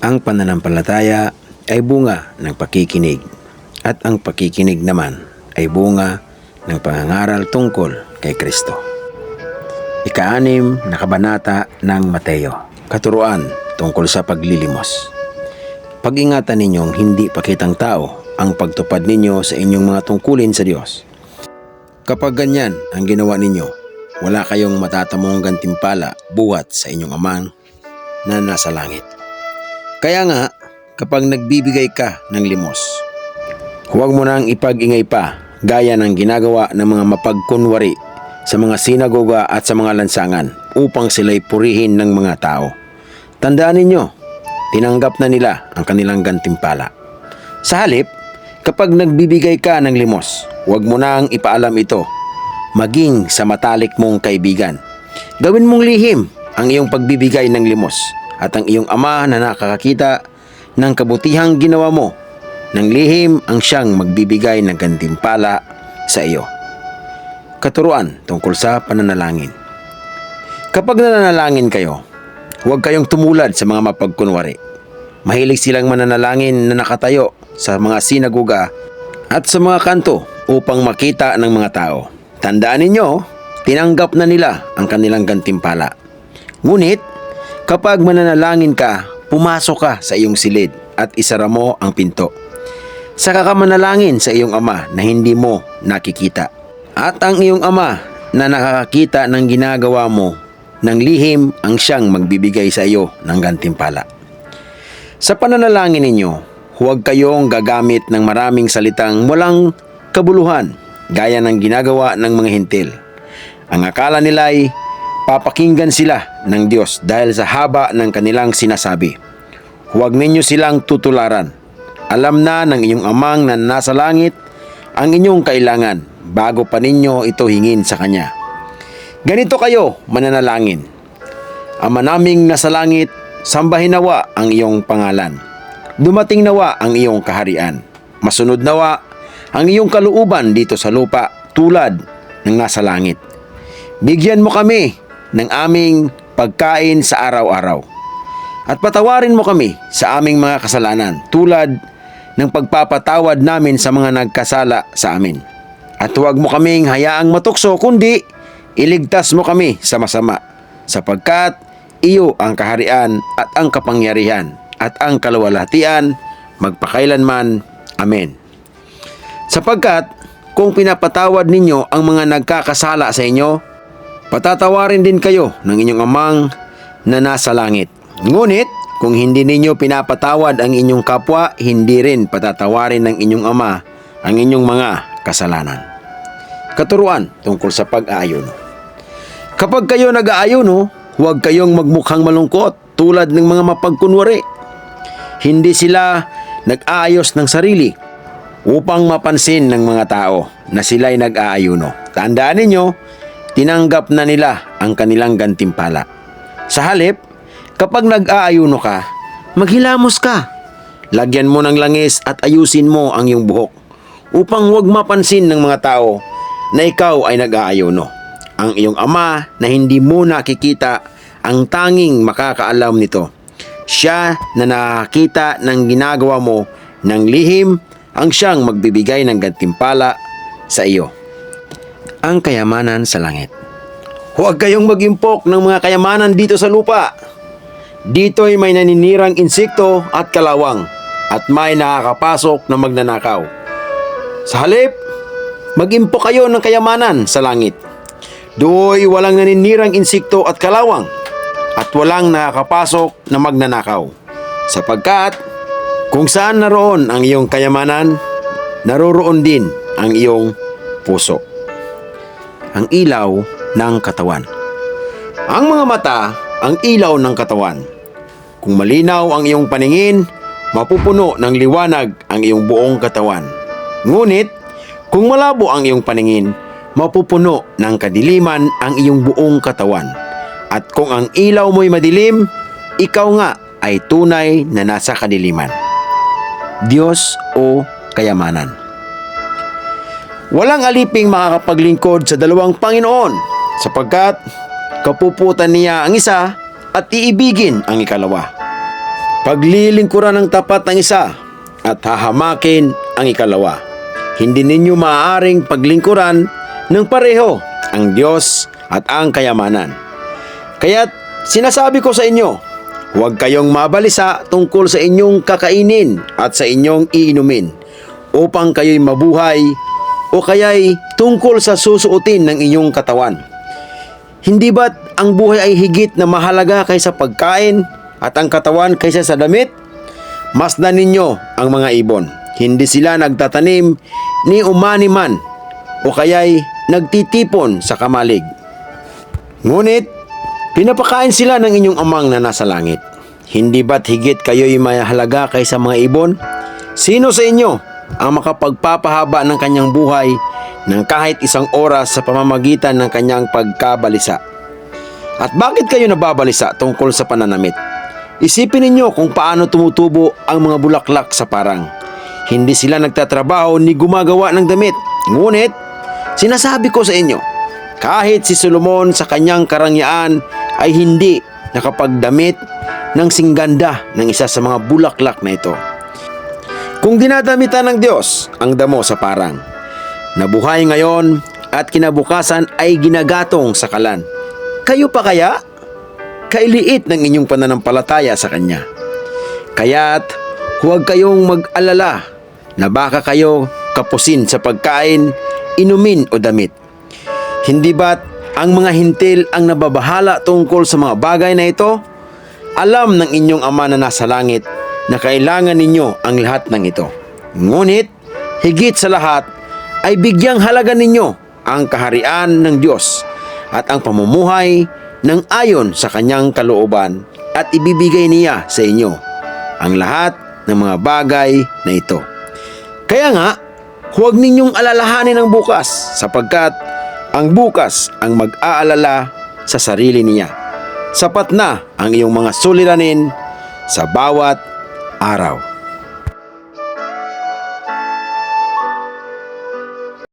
Ang pananampalataya ay bunga ng pakikinig at ang pakikinig naman ay bunga ng pangangaral tungkol kay Kristo. Ika-6 na kabanata ng Mateo. Katuruan tungkol sa paglilimos. Pag-ingatan ninyong hindi pakitang tao ang pagtupad ninyo sa inyong mga tungkulin sa Diyos. Kapag ganyan ang ginawa ninyo, wala kayong matatamong gantimpala buhat sa inyong Amang na nasa langit. Kaya nga, kapag nagbibigay ka ng limos, huwag mo nang ipag-ingay pa gaya ng ginagawa ng mga mapagkunwari sa mga sinagoga at sa mga lansangan upang sila'y purihin ng mga tao. Tandaan ninyo, tinanggap na nila ang kanilang gantimpala. Sa halip, kapag nagbibigay ka ng limos, huwag mo nang ipaalam ito, maging sa matalik mong kaibigan. Gawin mong lihim ang iyong pagbibigay ng limos at ang iyong Ama na nakakakita ng kabutihang ginawa mo ng lihim ang siyang magbibigay ng gantimpala sa iyo. Katuruan tungkol sa pananalangin. Kapag nananalangin kayo, huwag kayong tumulad sa mga mapagkunwari. Mahilig silang mananalangin na nakatayo sa mga sinagoga at sa mga kanto upang makita ng mga tao. Tandaan ninyo, tinanggap na nila ang kanilang gantimpala. Ngunit, kapag mananalangin ka, pumasok ka sa iyong silid at isara mo ang pinto. Saka ka manalangin sa iyong Ama na hindi mo nakikita. At ang iyong Ama na nakakakita ng ginagawa mo ng lihim ang siyang magbibigay sa iyo ng gantimpala. Sa pananalangin ninyo, huwag kayong gagamit ng maraming salitang walang kabuluhan gaya ng ginagawa ng mga hintil. Ang akala nila ay papakinggan sila ng Diyos dahil sa haba ng kanilang sinasabi. Huwag ninyo silang tutularan. Alam na ng inyong Amang na nasa langit ang inyong kailangan bago pa ninyo ito hingin sa Kanya. Ganito kayo mananalangin. Ama naming nasa langit, sambahin nawa ang iyong pangalan. Dumating nawa ang iyong kaharian. Masunod nawa ang iyong kalooban dito sa lupa tulad ng nasa langit. Bigyan mo kami ng aming pagkain sa araw-araw. At patawarin mo kami sa aming mga kasalanan tulad ng pagpapatawad namin sa mga nagkasala sa amin. At huwag mo kaming hayaang matukso kundi iligtas mo kami sa masama sapagkat iyo ang kaharian at ang kapangyarihan at ang kaluwalhatian magpakailanman. Amen. Sapagkat kung pinapatawad ninyo ang mga nagkakasala sa inyo, patatawarin din kayo ng inyong Amang na nasa langit. Ngunit kung hindi ninyo pinapatawad ang inyong kapwa, hindi rin patatawarin ng inyong Ama ang inyong mga kasalanan. Katuruan tungkol sa pag-aayuno. Kapag kayo nag-aayuno, huwag kayong magmukhang malungkot tulad ng mga mapagkunwari. Hindi sila nag-aayos ng sarili upang mapansin ng mga tao na sila'y nag-aayuno. Tandaan ninyo, tinanggap na nila ang kanilang gantimpala. Sa halip, kapag nag-aayuno ka, maghilamos ka. Lagyan mo ng langis at ayusin mo ang iyong buhok upang huwag mapansin ng mga tao na ikaw ay nag-aayuno. Ang iyong Ama na hindi mo nakikita ang tanging makakaalam nito. Siya na nakakita ng ginagawa mo ng lihim ang siyang magbibigay ng gantimpala sa iyo. Ang kayamanan sa langit. Huwag kayong mag-impok ng mga kayamanan dito sa lupa. Dito'y may naninirang insekto at kalawang at may nakakapasok na magnanakaw. Sa halip, mag-impok kayo ng kayamanan sa langit. Do'y walang naninirang insekto at kalawang at walang nakakapasok na magnanakaw. Sapagkat kung saan naroon ang iyong kayamanan, naroroon din ang iyong puso. Ang ilaw ng katawan. Ang mga mata ang ilaw ng katawan. Kung malinaw ang iyong paningin, mapupuno ng liwanag ang iyong buong katawan. Ngunit, kung malabo ang iyong paningin, mapupuno ng kadiliman ang iyong buong katawan. At kung ang ilaw mo'y madilim, ikaw nga ay tunay na nasa kadiliman. Diyos o kayamanan. Walang aliping makakapaglingkod sa dalawang Panginoon sapagkat kapuputan niya ang isa at iibigin ang ikalawa. paglilingkuran ng tapat ng isa at hahamakin ang ikalawa. Hindi ninyo maaaring paglingkuran ng pareho ang Diyos at ang kayamanan. Kaya't sinasabi ko sa inyo, huwag kayong mabalisa tungkol sa inyong kakainin at sa inyong iinumin upang kayo'y mabuhay o kaya'y tungkol sa susuotin ng inyong katawan. Hindi ba't ang buhay ay higit na mahalaga kaysa pagkain at ang katawan kaysa sa damit? Masdan ninyo ang mga ibon. Hindi sila nagtatanim ni umani man o kaya'y nagtitipon sa kamalig. Ngunit, pinapakain sila ng inyong amang na nasa langit. Hindi ba't higit kayo'y mahalaga kaysa mga ibon? Sino sa inyo ang makapagpapahaba ng kanyang buhay ng kahit isang oras sa pamamagitan ng kanyang pagkabalisa? At bakit kayo nababalisa tungkol sa pananamit? Isipin ninyo kung paano tumutubo ang mga bulaklak sa parang. Hindi sila nagtatrabaho ni gumagawa ng damit. Ngunit, sinasabi ko sa inyo, kahit si Solomon sa kanyang karangyaan ay hindi nakapagdamit ng singganda ng isa sa mga bulaklak na ito. Kung dinadamitan ng Diyos ang damo sa parang, nabuhay ngayon at kinabukasan ay ginagatong sa kalan, kayo pa kaya? Kailiit ng inyong pananampalataya sa Kanya. Kaya't huwag kayong mag-alala na baka kayo kapusin sa pagkain, inumin o damit. Hindi ba't ang mga hintil ang nababahala tungkol sa mga bagay na ito? Alam ng inyong Ama na nasa langit na kailangan ninyo ang lahat ng ito. Ngunit, higit sa lahat, ay bigyang halaga ninyo ang kaharian ng Diyos at ang pamumuhay ng ayon sa kanyang kalooban at ibibigay niya sa inyo ang lahat ng mga bagay na ito. Kaya nga, huwag ninyong alalahanin ang bukas sapagkat ang bukas ang mag-aalala sa sarili niya. Sapat na ang iyong mga suliranin sa bawat araw.